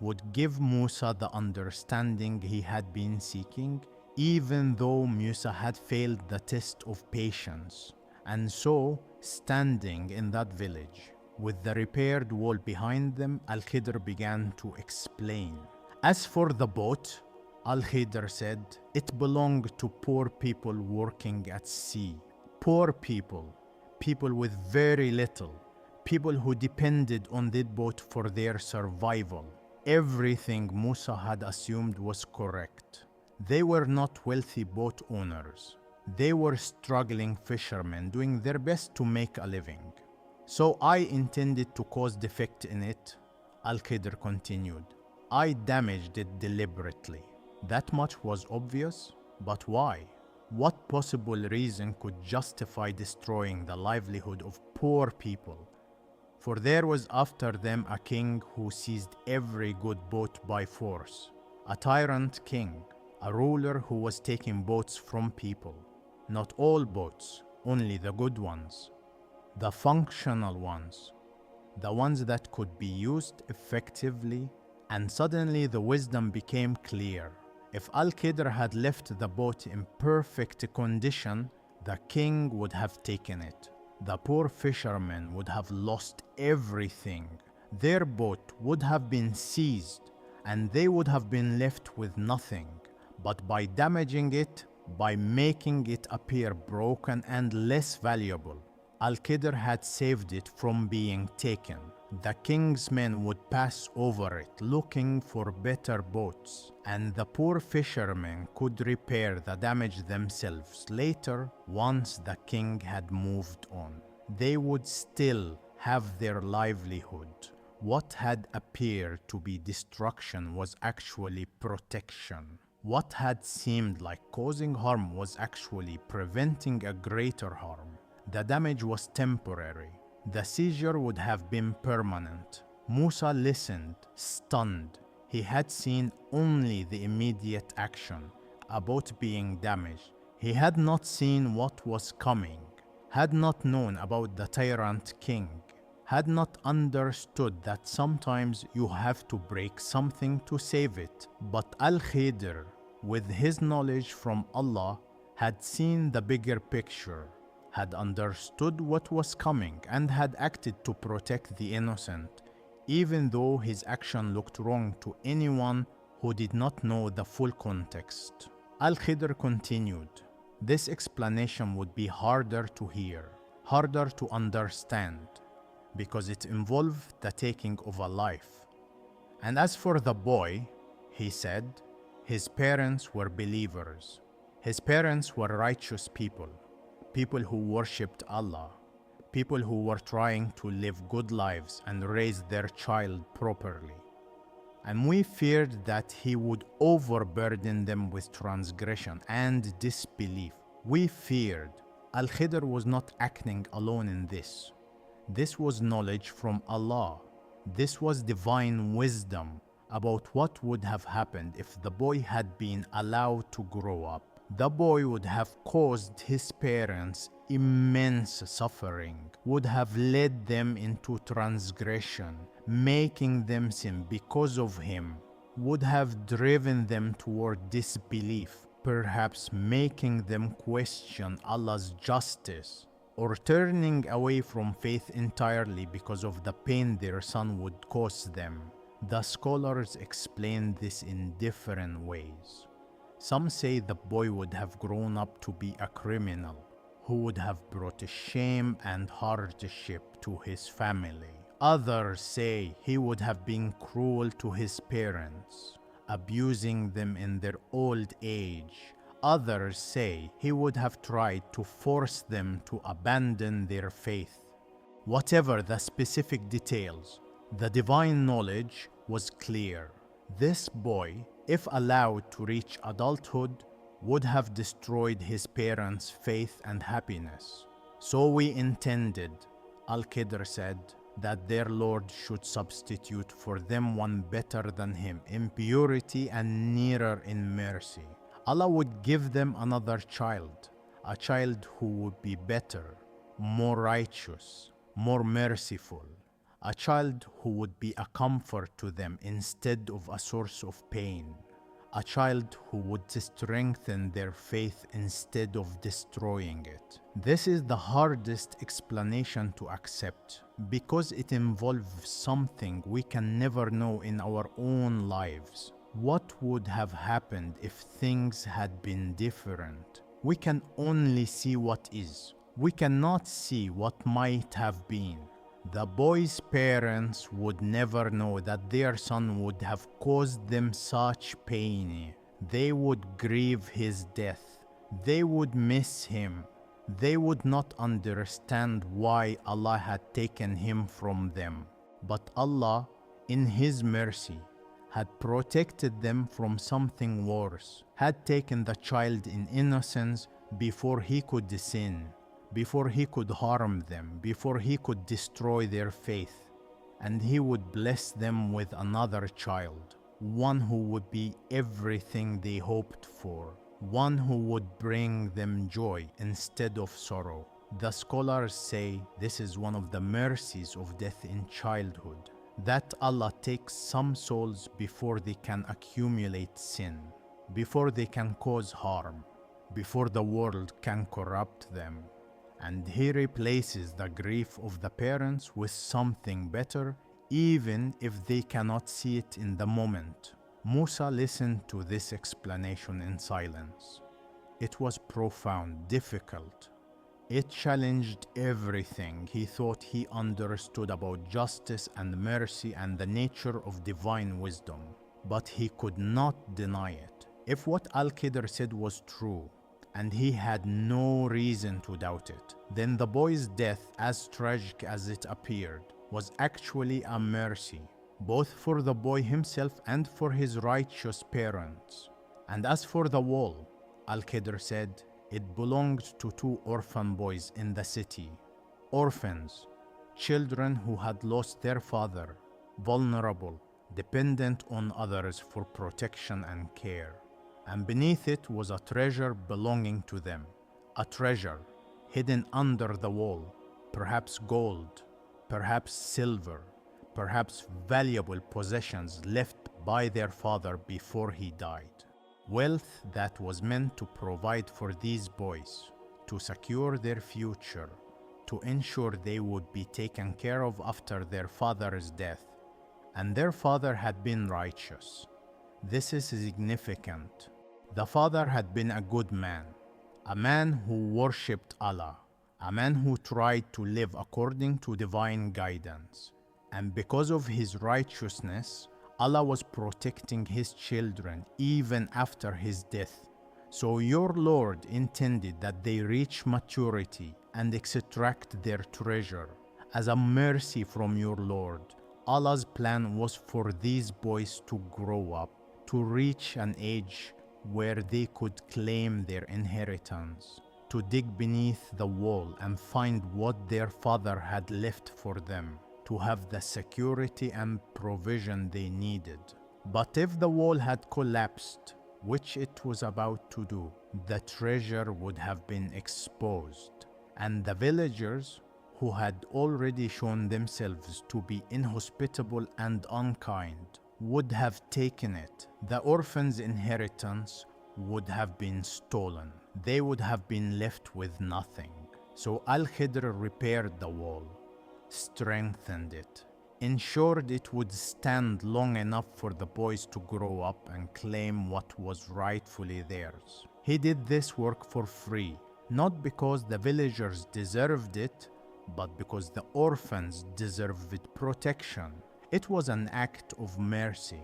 would give Musa the understanding he had been seeking, even though Musa had failed the test of patience. And so, standing in that village, with the repaired wall behind them, Al-Khidr began to explain. As for the boat, Al-Khidr said, it belonged to poor people working at sea. Poor people, people with very little, people who depended on that boat for their survival. Everything Musa had assumed was correct. They were not wealthy boat owners. They were struggling fishermen doing their best to make a living. So I intended to cause defect in it, Al-Khidr continued. I damaged it deliberately. That much was obvious. But why? What possible reason could justify destroying the livelihood of poor people? For there was after them a king who seized every good boat by force, a tyrant king, a ruler who was taking boats from people. Not all boats, only the good ones, the functional ones, the ones that could be used effectively. And suddenly the wisdom became clear. If Al-Khidr had left the boat in perfect condition, the king would have taken it. The poor fishermen would have lost everything. Their boat would have been seized, and they would have been left with nothing. But by damaging it, by making it appear broken and less valuable, Al-Khidr had saved it from being taken. The king's men would pass over it looking for better boats, and the poor fishermen could repair the damage themselves later once the king had moved on. They would still have their livelihood. What had appeared to be destruction was actually protection. What had seemed like causing harm was actually preventing a greater harm. The damage was temporary. The seizure would have been permanent. Musa listened, stunned. He had seen only the immediate action, a boat being damaged. He had not seen what was coming, had not known about the tyrant king, had not understood that sometimes you have to break something to save it. But Al-Khidr, with his knowledge from Allah, had seen the bigger picture, had understood what was coming, and had acted to protect the innocent, even though his action looked wrong to anyone who did not know the full context. Al-Khidr continued, "This explanation would be harder to hear, harder to understand, because it involved the taking of a life. And as for the boy," he said, "his parents were believers. His parents were righteous people. People who worshipped Allah, people who were trying to live good lives and raise their child properly. And we feared that he would overburden them with transgression and disbelief. We feared." Al-Khidr was not acting alone in this. This was knowledge from Allah. This was divine wisdom about what would have happened if the boy had been allowed to grow up. The boy would have caused his parents immense suffering, would have led them into transgression, making them sin because of him, would have driven them toward disbelief, perhaps making them question Allah's justice, or turning away from faith entirely because of the pain their son would cause them. The scholars explain this in different ways. Some say the boy would have grown up to be a criminal who would have brought shame and hardship to his family. Others say he would have been cruel to his parents, abusing them in their old age. Others say he would have tried to force them to abandon their faith. Whatever the specific details, the divine knowledge was clear. This boy, if allowed to reach adulthood, would have destroyed his parents' faith and happiness. So we intended, Al-Khidr said, that their Lord should substitute for them one better than him in purity and nearer in mercy. Allah would give them another child, a child who would be better, more righteous, more merciful, a child who would be a comfort to them instead of a source of pain, a child who would strengthen their faith instead of destroying it. This is the hardest explanation to accept because it involves something we can never know in our own lives. What would have happened if things had been different? We can only see what is. We cannot see what might have been. The boy's parents would never know that their son would have caused them such pain. They would grieve his death. They would miss him. They would not understand why Allah had taken him from them. But Allah, in His mercy, had protected them from something worse, had taken the child in innocence before he could sin, before he could harm them, before he could destroy their faith. And he would bless them with another child, one who would be everything they hoped for, one who would bring them joy instead of sorrow. The scholars say this is one of the mercies of death in childhood, that Allah takes some souls before they can accumulate sin, before they can cause harm, before the world can corrupt them. And He replaces the grief of the parents with something better, even if they cannot see it in the moment. Musa listened to this explanation in silence. It was profound, difficult. It challenged everything he thought he understood about justice and mercy and the nature of divine wisdom. But he could not deny it. If what Al-Khidr said was true, and he had no reason to doubt it, then the boy's death, as tragic as it appeared, was actually a mercy, both for the boy himself and for his righteous parents. And as for the wall, Al-Khidr said, it belonged to two orphan boys in the city. Orphans, children who had lost their father, vulnerable, dependent on others for protection and care. And beneath it was a treasure belonging to them, a treasure hidden under the wall, perhaps gold, perhaps silver, perhaps valuable possessions left by their father before he died. Wealth that was meant to provide for these boys, to secure their future, to ensure they would be taken care of after their father's death. And their father had been righteous. This is significant. The father had been a good man, a man who worshipped Allah, a man who tried to live according to divine guidance. And because of his righteousness, Allah was protecting his children even after his death. So your Lord intended that they reach maturity and extract their treasure. As a mercy from your Lord, Allah's plan was for these boys to grow up, to reach an age where they could claim their inheritance, to dig beneath the wall and find what their father had left for them, to have the security and provision they needed. But if the wall had collapsed, which it was about to do, the treasure would have been exposed, and the villagers, who had already shown themselves to be inhospitable and unkind, would have taken it. The orphans' inheritance would have been stolen. They would have been left with nothing. So Al-Khidr repaired the wall, strengthened it, ensured it would stand long enough for the boys to grow up and claim what was rightfully theirs. He did this work for free, not because the villagers deserved it, but because the orphans deserved protection. It was an act of mercy,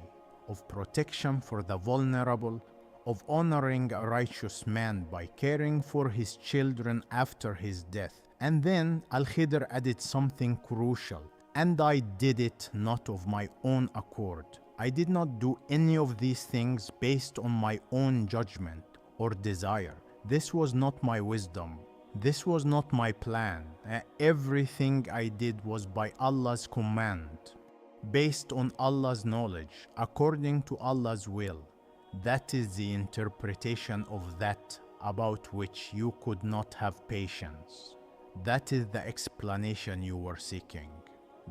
of protection for the vulnerable, of honoring a righteous man by caring for his children after his death. And then Al-Khidr added something crucial. And I did it not of my own accord. I did not do any of these things based on my own judgment or desire. This was not my wisdom. This was not my plan. Everything I did was by Allah's command, based on Allah's knowledge, according to Allah's will. That is the interpretation of that about which you could not have patience. That is the explanation you were seeking.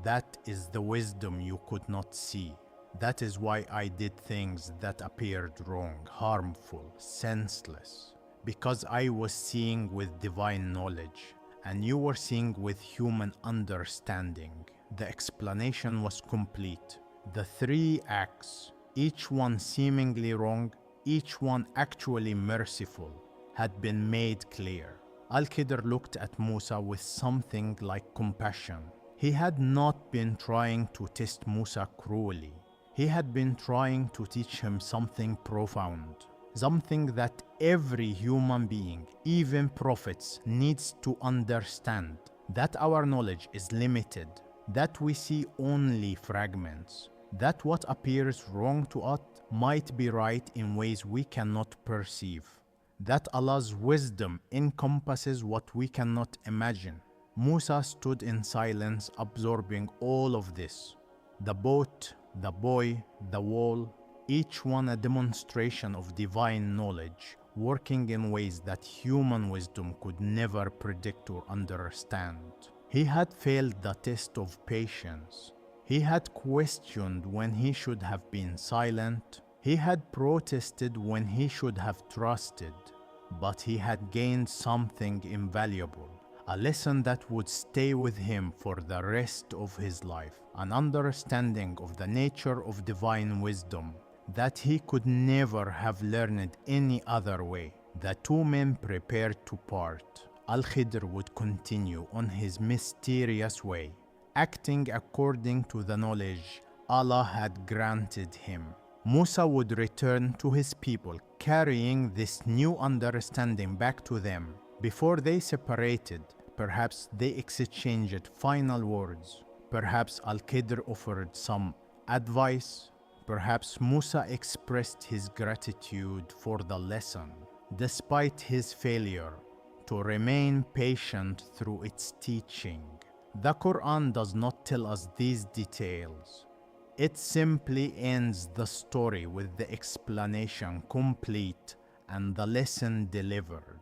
That is the wisdom you could not see. That is why I did things that appeared wrong, harmful, senseless. Because I was seeing with divine knowledge, and you were seeing with human understanding. The explanation was complete. The three acts, each one seemingly wrong, each one actually merciful, had been made clear. Al-Khidr looked at Musa with something like compassion. He had not been trying to test Musa cruelly. He had been trying to teach him something profound, something that every human being, even prophets, needs to understand, that our knowledge is limited, that we see only fragments, that what appears wrong to us might be right in ways we cannot perceive, that Allah's wisdom encompasses what we cannot imagine. Musa stood in silence, absorbing all of this. The boat, the boy, the wall, each one a demonstration of divine knowledge, working in ways that human wisdom could never predict or understand. He had failed the test of patience. He had questioned when he should have been silent. He had protested when he should have trusted. But he had gained something invaluable, a lesson that would stay with him for the rest of his life, an understanding of the nature of divine wisdom that he could never have learned any other way. The two men prepared to part. Al-Khidr would continue on his mysterious way, acting according to the knowledge Allah had granted him. Musa would return to his people, carrying this new understanding back to them. Before they separated, perhaps they exchanged final words. Perhaps Al-Khidr offered some advice. Perhaps Musa expressed his gratitude for the lesson, despite his failure to remain patient through its teaching. The Quran does not tell us these details. It simply ends the story with the explanation complete and the lesson delivered.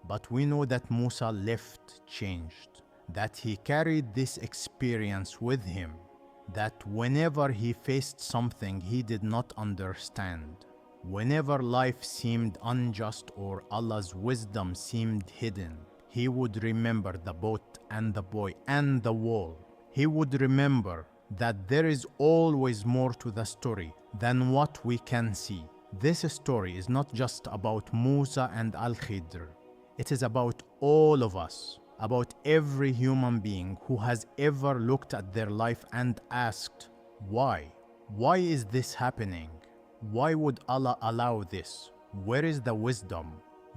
But we know that Musa left changed, that he carried this experience with him, that whenever he faced something he did not understand, whenever life seemed unjust or Allah's wisdom seemed hidden, he would remember the boat and the boy and the wall. He would remember that there is always more to the story than what we can see. This story is not just about Musa and Al-Khidr. It is about all of us, about every human being who has ever looked at their life and asked, why? Why is this happening? Why would Allah allow this? Where is the wisdom?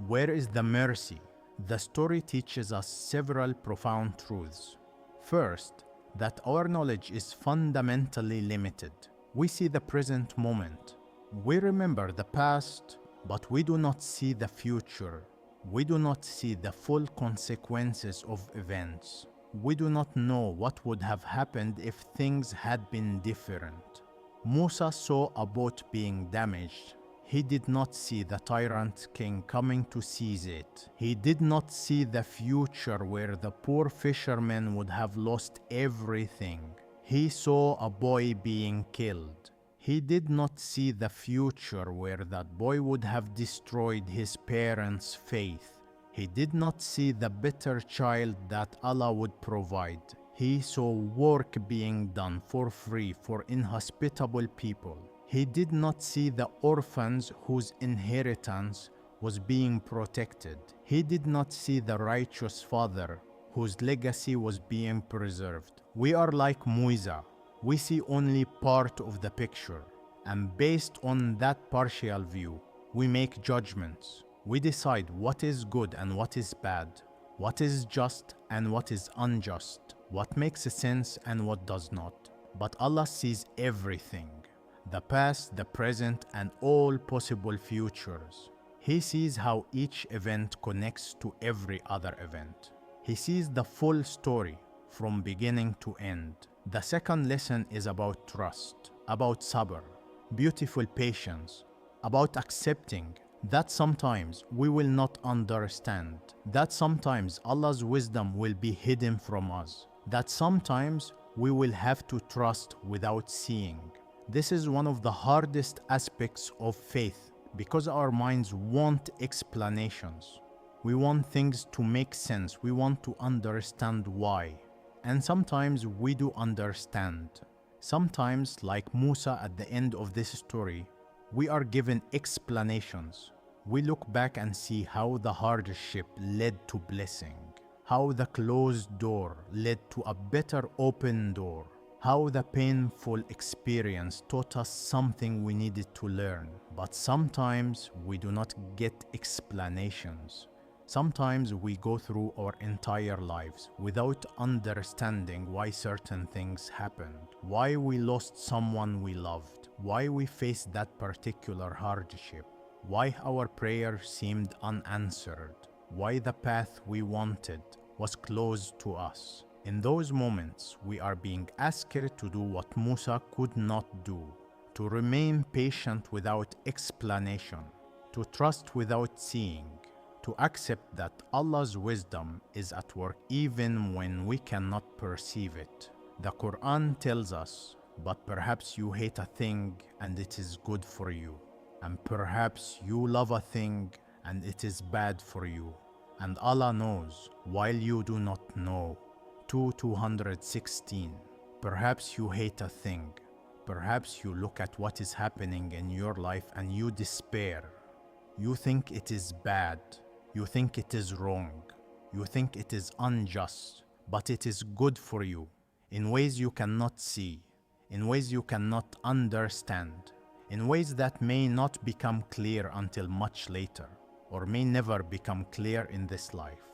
Where is the mercy? The story teaches us several profound truths. First, that our knowledge is fundamentally limited. We see the present moment. We remember the past, but we do not see the future. We do not see the full consequences of events. We do not know what would have happened if things had been different. Musa saw a boat being damaged. He did not see the tyrant king coming to seize it. He did not see the future where the poor fishermen would have lost everything. He saw a boy being killed. He did not see the future where that boy would have destroyed his parents' faith. He did not see the better child that Allah would provide. He saw work being done for free for inhospitable people. He did not see the orphans whose inheritance was being protected. He did not see the righteous father whose legacy was being preserved. We are like Musa. We see only part of the picture, and based on that partial view, we make judgments. We decide what is good and what is bad, what is just and what is unjust, what makes sense and what does not. But Allah sees everything. The past, the present, and all possible futures. He sees how each event connects to every other event. He sees the full story from beginning to end. The second lesson is about trust, about sabr, beautiful patience, about accepting that sometimes we will not understand, that sometimes Allah's wisdom will be hidden from us, that sometimes we will have to trust without seeing. This is one of the hardest aspects of faith because our minds want explanations. We want things to make sense. We want to understand why. And sometimes we do understand. Sometimes, like Musa at the end of this story, we are given explanations. We look back and see how the hardship led to blessing, how the closed door led to a better open door, how the painful experience taught us something we needed to learn. But sometimes we do not get explanations. Sometimes we go through our entire lives without understanding why certain things happened, why we lost someone we loved, why we faced that particular hardship, why our prayer seemed unanswered, why the path we wanted was closed to us. In those moments, we are being asked to do what Musa could not do, to remain patient without explanation, to trust without seeing, to accept that Allah's wisdom is at work even when we cannot perceive it. The Quran tells us, but perhaps you hate a thing and it is good for you, and perhaps you love a thing and it is bad for you, and Allah knows while you do not know. 2:216. Perhaps you hate a thing, perhaps you look at what is happening in your life and you despair. You think it is bad. You think it is wrong. You think it is unjust, but it is good for you in ways you cannot see, in ways you cannot understand, in ways that may not become clear until much later, or may never become clear in this life.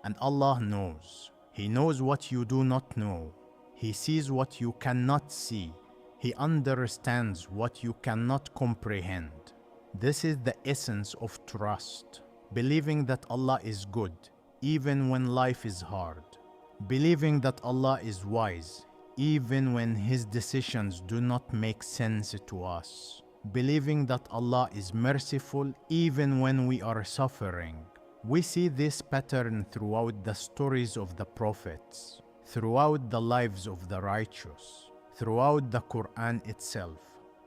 And Allah knows. He knows what you do not know. He sees what you cannot see. He understands what you cannot comprehend. This is the essence of trust. Believing that Allah is good, even when life is hard. Believing that Allah is wise, even when His decisions do not make sense to us. Believing that Allah is merciful, even when we are suffering. We see this pattern throughout the stories of the prophets, throughout the lives of the righteous, throughout the Quran itself.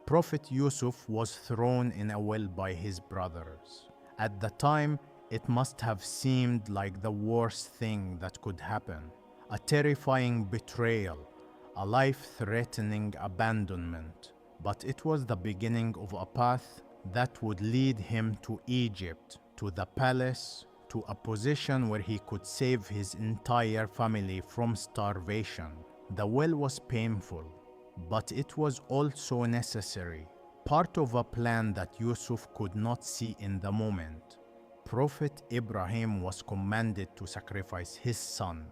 Prophet Yusuf was thrown in a well by his brothers. At the time, it must have seemed like the worst thing that could happen, a terrifying betrayal, a life-threatening abandonment. But it was the beginning of a path that would lead him to Egypt, to the palace, to a position where he could save his entire family from starvation. The well was painful, but it was also necessary. Part of a plan that Yusuf could not see in the moment. Prophet Ibrahim was commanded to sacrifice his son.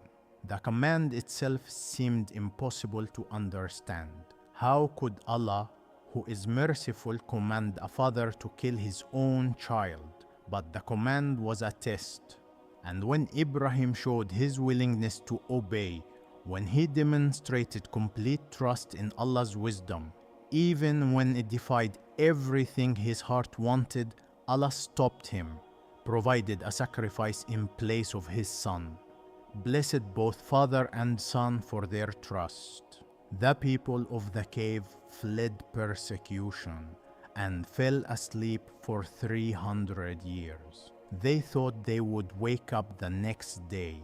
The command itself seemed impossible to understand. How could Allah, who is merciful, command a father to kill his own child? But the command was a test. And when Ibrahim showed his willingness to obey, when he demonstrated complete trust in Allah's wisdom, even when it defied everything his heart wanted, Allah stopped him, provided a sacrifice in place of his son, blessed both father and son for their trust. The people of the cave fled persecution and fell asleep for 300 years. They thought they would wake up the next day.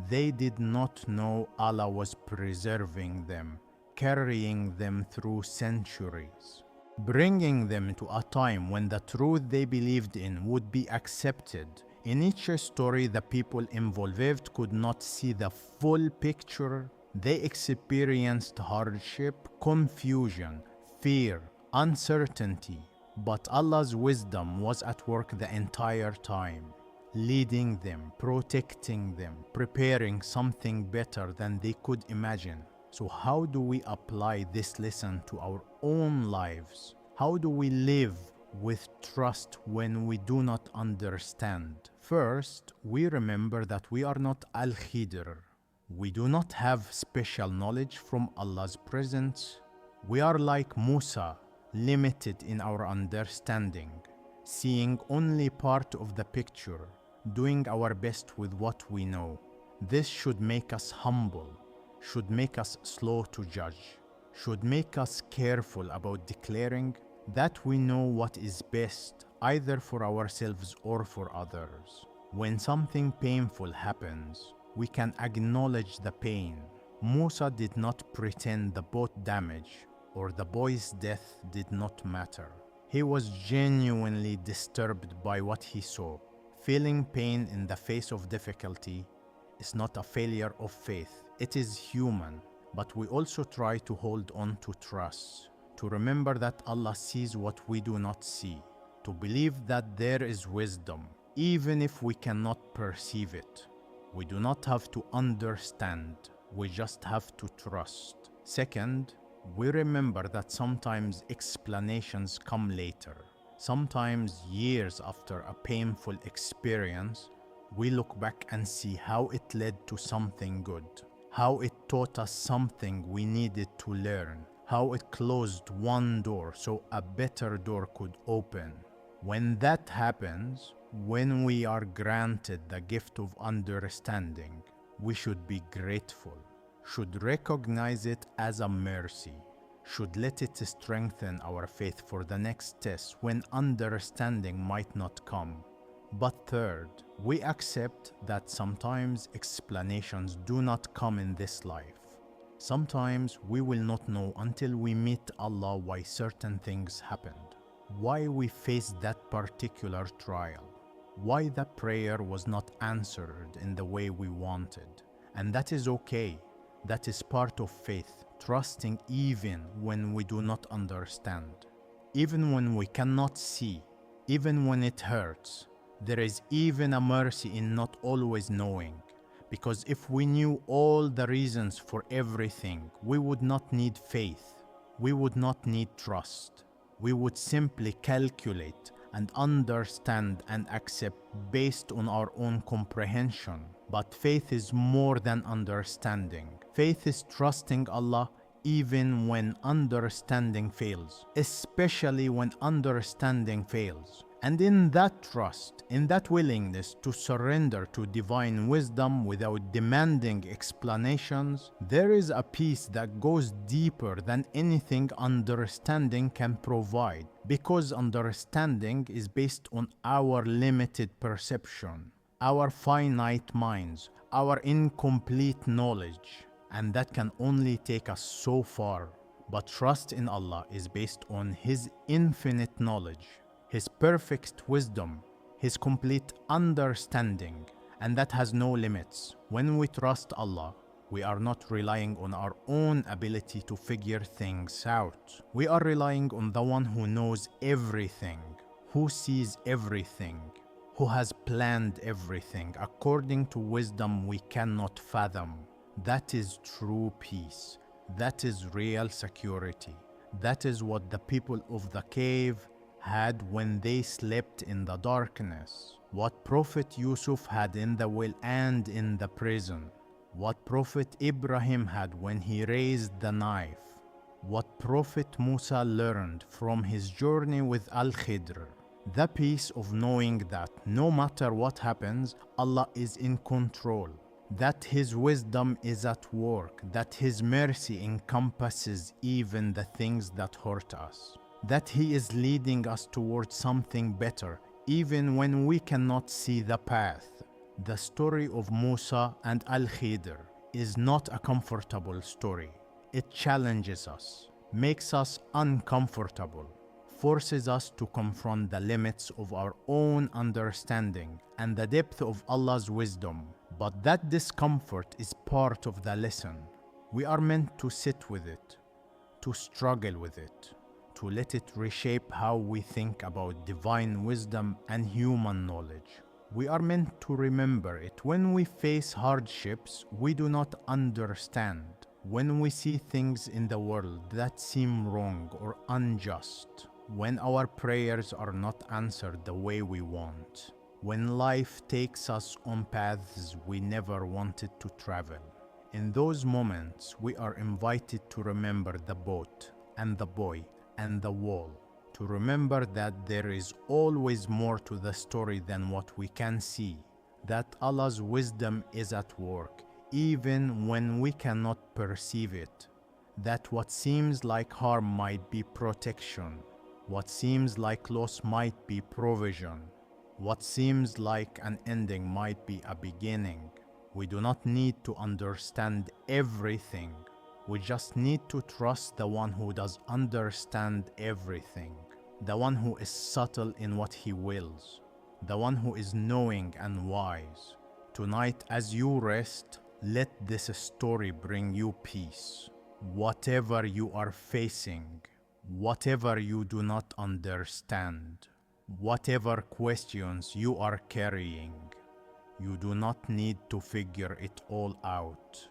They did not know Allah was preserving them, carrying them through centuries, bringing them to a time when the truth they believed in would be accepted. In each story, the people involved could not see the full picture. They experienced hardship, confusion, fear, uncertainty, but Allah's wisdom was at work the entire time, leading them, protecting them, preparing something better than they could imagine. So how do we apply this lesson to our own lives? How do we live with trust when we do not understand? First, we remember that we are not Al-Khidr. We do not have special knowledge from Allah's presence. We are like Musa, limited in our understanding, seeing only part of the picture, doing our best with what we know. This should make us humble, should make us slow to judge, should make us careful about declaring that we know what is best, either for ourselves or for others. When something painful happens, we can acknowledge the pain. Musa did not pretend the boat damage or the boy's death did not matter. He was genuinely disturbed by what he saw. Feeling pain in the face of difficulty is not a failure of faith. It is human, but we also try to hold on to trust, to remember that Allah sees what we do not see, to believe that there is wisdom, even if we cannot perceive it. We do not have to understand, we just have to trust. Second, we remember that sometimes explanations come later. Sometimes years after a painful experience, we look back and see how it led to something good, how it taught us something we needed to learn, how it closed one door so a better door could open. When that happens, when we are granted the gift of understanding, we should be grateful, should recognize it as a mercy, should let it strengthen our faith for the next test when understanding might not come. But third, we accept that sometimes explanations do not come in this life. Sometimes we will not know until we meet Allah why certain things happened, why we faced that particular trial, why the prayer was not answered in the way we wanted. And that is okay. That is part of faith, trusting even when we do not understand, even when we cannot see, even when it hurts. There is even a mercy in not always knowing, because if we knew all the reasons for everything, we would not need faith, we would not need trust. We would simply calculate and understand and accept based on our own comprehension. But faith is more than understanding. Faith is trusting Allah even when understanding fails, especially when understanding fails. And in that trust, in that willingness to surrender to divine wisdom without demanding explanations, there is a peace that goes deeper than anything understanding can provide, because understanding is based on our limited perception, our finite minds, our incomplete knowledge, and that can only take us so far. But trust in Allah is based on His infinite knowledge, His perfect wisdom, His complete understanding, and that has no limits. When we trust Allah, we are not relying on our own ability to figure things out. We are relying on the one who knows everything, who sees everything, who has planned everything according to wisdom we cannot fathom. That is true peace. That is real security. That is what the people of the cave had when they slept in the darkness, what Prophet Yusuf had in the well and in the prison, what Prophet Ibrahim had when he raised the knife, what Prophet Musa learned from his journey with Al-Khidr. The peace of knowing that no matter what happens, Allah is in control, that His wisdom is at work, that His mercy encompasses even the things that hurt us, that He is leading us towards something better, even when we cannot see the path. The story of Musa and Al-Khidr is not a comfortable story. It challenges us, makes us uncomfortable, forces us to confront the limits of our own understanding and the depth of Allah's wisdom. But that discomfort is part of the lesson. We are meant to sit with it, to struggle with it, to let it reshape how we think about divine wisdom and human knowledge. We are meant to remember it when we face hardships we do not understand, when we see things in the world that seem wrong or unjust, when our prayers are not answered the way we want, when life takes us on paths we never wanted to travel. In those moments, we are invited to remember the boat and the boy and the wall, to remember that there is always more to the story than what we can see, that Allah's wisdom is at work even when we cannot perceive it, that what seems like harm might be protection, what seems like loss might be provision, what seems like an ending might be a beginning. We do not need to understand everything. We just need to trust the one who does understand everything, the one who is subtle in what he wills, the one who is knowing and wise. Tonight, as you rest, let this story bring you peace. Whatever you are facing, whatever you do not understand, Whatever questions you are carrying, you do not need to figure it all out.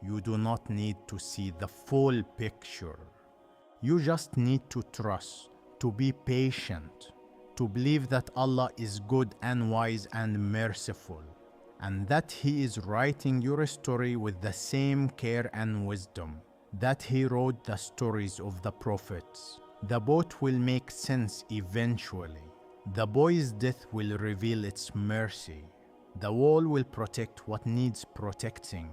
You do not need to see the full picture. You just need to trust, to be patient, to believe that Allah is good and wise and merciful, and that He is writing your story with the same care and wisdom that He wrote the stories of the prophets. The boat will make sense eventually. The boy's death will reveal its mercy. The wall will protect what needs protecting.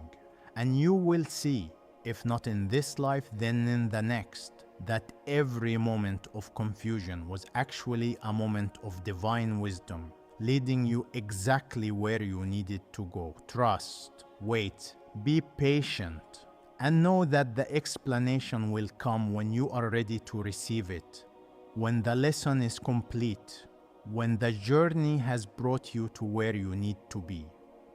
And you will see, if not in this life, then in the next, that every moment of confusion was actually a moment of divine wisdom, leading you exactly where you needed to go. Trust, wait, be patient, and know that the explanation will come when you are ready to receive it, when the lesson is complete, when the journey has brought you to where you need to be.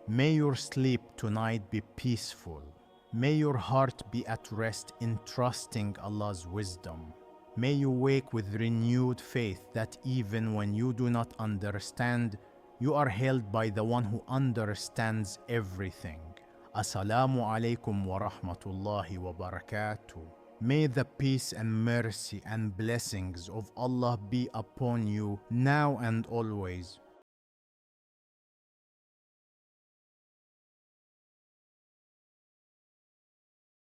May your sleep tonight be peaceful. May your heart be at rest in trusting Allah's wisdom. May you wake with renewed faith that even when you do not understand, you are held by the one who understands everything. Assalamu alaikum wa rahmatullahi wa barakatuh. May the peace and mercy and blessings of Allah be upon you now and always.